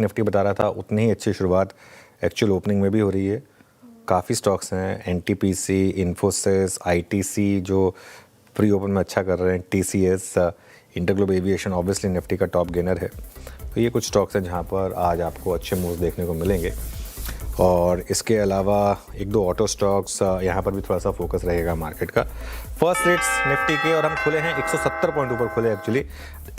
Nifty बता रहा था उतनी ही अच्छी शुरुआत एक्चुअल ओपनिंग में भी हो रही है। काफ़ी स्टॉक्स हैं, एनटीपीसी, इन्फोसिस, आईटीसी जो प्री ओपन में अच्छा कर रहे हैं, TCS, InterGlobe aviation obviously Nifty का टॉप गेनर है। तो ये कुछ स्टॉक्स हैं जहाँ पर आज आपको अच्छे मूव्स देखने को मिलेंगे। और इसके अलावा एक दो ऑटो स्टॉक्स, यहाँ पर भी थोड़ा सा फोकस रहेगा मार्केट का। फर्स्ट रेट्स निफ्टी के, और हम खुले हैं 170 पॉइंट ऊपर खुले, एक्चुअली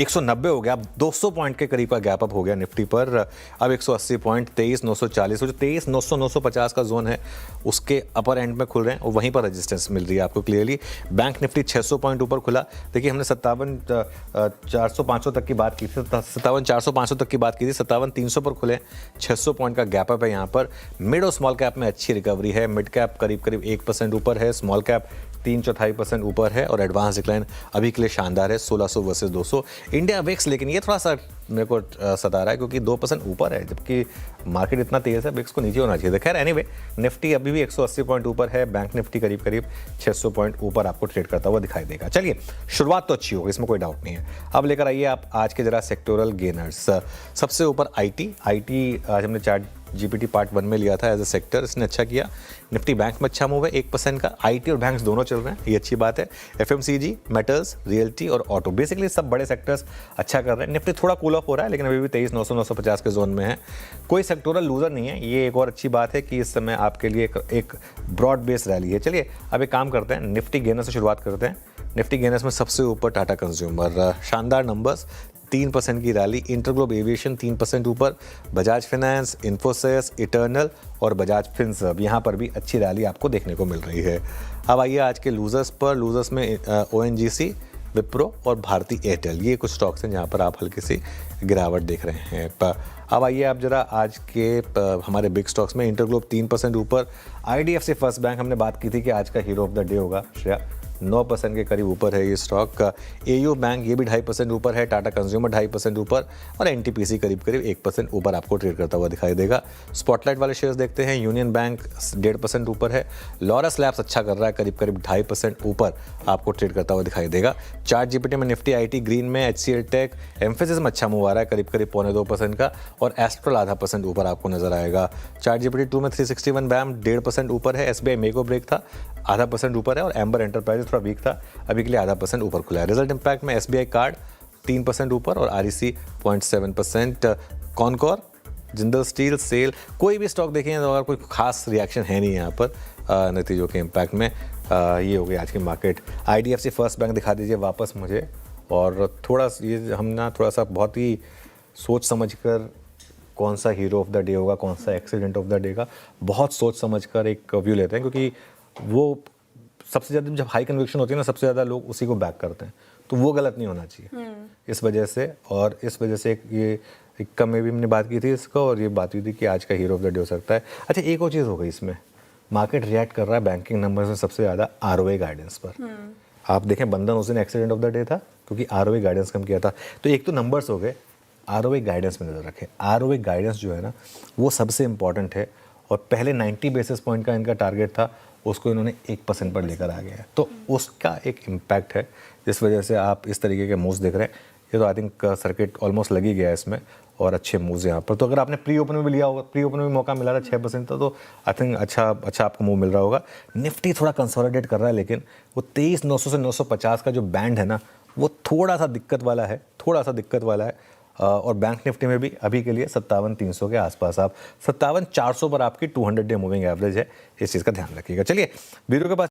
190 हो गया, अब 200 पॉइंट के करीब का गैप अप हो गया निफ्टी पर। अब 180 पॉइंट 23,940, जो 23,900 950 का जोन है उसके अपर एंड में खुल रहे हैं और वहीं पर रेजिस्टेंस मिल रही है आपको क्लियरली। बैंक निफ्टी 600 पॉइंट ऊपर खुला। देखिए हमने 57,400-500 तक की बात की थी, 57,400-500 तक की बात की थी, 57,300 पर खुले, 600 पॉइंट का गैप अप है यहाँ पर। मिड और स्मॉल कैप में अच्छी रिकवरी है, मिड कैप करीब 1% ऊपर है, स्मॉल कैप 3/4% ऊपर है और एडवांस डिक्लाइन अभी के लिए शानदार है 1600 वर्सेस 200। इंडिया विक्स लेकिन ये थोड़ा सा मेरे को सता रहा है क्योंकि 2% ऊपर है, जबकि मार्केट इतना तेज है, विक्स को नीचे होना चाहिए। खैर एनीवे, निफ्टी अभी भी 180 पॉइंट ऊपर है, बैंक निफ्टी करीब 600 पॉइंट ऊपर आपको ट्रेड करता हुआ दिखाई देगा। चलिए, शुरुआत तो अच्छी होगी, इसमें कोई डाउट नहीं है। अब लेकर आइए आप आज के जरा सेक्टोरल गेनर्स। सबसे ऊपर आईटी आज हमने चार्ट जीपीटी पार्ट 1 में लिया था एज अ सेक्टर, इसने अच्छा किया। निफ्टी बैंक में अच्छा मूव है 1% का, आईटी और बैंक्स दोनों चल रहे हैं, ये अच्छी बात है। एफएमसीजी, मेटल्स, रियल्टी और ऑटो, बेसिकली सब बड़े सेक्टर्स अच्छा कर रहे हैं। निफ्टी थोड़ा कूल ऑफ हो रहा है लेकिन अभी भी 23,900 950 के जोन में है। कोई सेक्टोरल लूजर नहीं है, ये एक और अच्छी बात है कि इस समय आपके लिए एक ब्रॉड बेस रैली है। चलिए अब एक काम करते हैं, निफ्टी गेनर से शुरुआत करते हैं। निफ्टी गेनर्स में सबसे ऊपर टाटा कंज्यूमर, शानदार नंबर्स, 3% की रैली। इंटरग्लोब एविएशन 3% ऊपर, बजाज फाइनेंस, इन्फोसिस, इटर्नल और बजाज फिनसर्व, यहाँ पर भी अच्छी रैली आपको देखने को मिल रही है। अब आइए आज के लूजर्स पर। लूजर्स में ओएनजीसी, विप्रो और भारती एयरटेल, ये कुछ स्टॉक्स हैं जहाँ पर आप हल्की सी गिरावट देख रहे हैं। अब आइए आप जरा आज के हमारे बिग स्टॉक्स में। इंटरग्लोब 3% ऊपर, आईडीएफसी फर्स्ट बैंक हमने बात की थी कि आज का हीरो ऑफ द डे होगा, श्रेया 9% के करीब ऊपर है ये स्टॉक। एयू बैंक ये भी 2.5% ऊपर है, टाटा कंज्यूमर 2.5% ऊपर और एनटीपीसी करीब 1% ऊपर आपको ट्रेड करता हुआ दिखाई देगा। स्पॉटलाइट वाले शेयर्स देखते हैं, यूनियन बैंक 1.5% ऊपर है, लॉरस लैब्स अच्छा कर रहा है, करीब 2.5% ऊपर आपको ट्रेड करता हुआ दिखाई देगा। चार्ट जीपीटी में निफ्टी आईटी ग्रीन में, एचसीएल टेक, एम्फेसिस में अच्छा मूव आ रहा है, करीब 0.25% का, और एस्ट्रल 0.5% ऊपर आपको नजर आएगा। चार्ट जीपीटी 2 में 361 बैम 1.5% ऊपर है, एसबीआई मेको ब्रेक था 0.5% ऊपर है और एम्बर एंटरप्राइज थोड़ा वीक था, अभी के लिए 0.5% ऊपर खुला है। रिजल्ट इंपैक्ट में एसबीआई कार्ड 3% ऊपर और आरईसी 0.7%। कॉनकोर, जिंदल स्टील, सेल, कोई भी स्टॉक देखें तो अगर कोई खास रिएक्शन है नहीं यहाँ पर नतीजों के इम्पैक्ट में। ये हो गई आज की मार्केट। आईडीएफसी फर्स्ट बैंक दिखा दीजिए वापस मुझे, और थोड़ा ये हम ना थोड़ा सा बहुत ही सोच समझ कर कौन सा हीरो ऑफ द डे होगा, कौन सा एक्सीडेंट ऑफ द डे का, बहुत सोच समझ कर एक व्यू लेते हैं, क्योंकि वो सबसे ज़्यादा जब हाई कन्विक्शन होती है ना, सबसे ज़्यादा लोग उसी को बैक करते हैं, तो वो गलत नहीं होना चाहिए इस वजह से। और इस वजह से ये कम में भी हमने बात की थी इसका, और ये बात हुई थी कि आज का हीरो ऑफ द डे हो सकता है। अच्छा, एक और चीज़ हो गई इसमें, मार्केट रिएक्ट कर रहा है बैंकिंग नंबर्स में सबसे ज़्यादा आरओए गाइडेंस पर। आप देखें बंधन उस दिन एक्सीडेंट ऑफ द डे था क्योंकि आरओए गाइडेंस कम किया था। तो एक तो नंबर्स हो गए, आरओए गाइडेंस में नजर रखें। आरओए गाइडेंस जो है ना वो सबसे इंपॉर्टेंट है, और पहले 90 बेसिस पॉइंट का इनका टारगेट था, उसको इन्होंने 1% पर लेकर आ गया है, तो उसका एक इम्पैक्ट है जिस वजह से आप इस तरीके के मूव्स देख रहे हैं। ये तो आई थिंक सर्किट ऑलमोस्ट लग ही गया है इसमें, और अच्छे मूव्स यहाँ पर। तो अगर आपने प्री ओपन में भी लिया होगा, प्री ओपन में भी मौका मिला था 6% था, तो आई थिंक अच्छा आपको मूव मिल रहा होगा। निफ्टी थोड़ा कंसोलिडेट कर रहा है, लेकिन वो 23,900 से 950 का जो बैंड है ना, वो थोड़ा सा दिक्कत वाला है। और बैंक निफ्टी में भी अभी के लिए 57,300 के आसपास, आप 57,400 पर आपकी 200 डे मूविंग एवरेज है, इस चीज़ का ध्यान रखिएगा। चलिए वीडियो के पास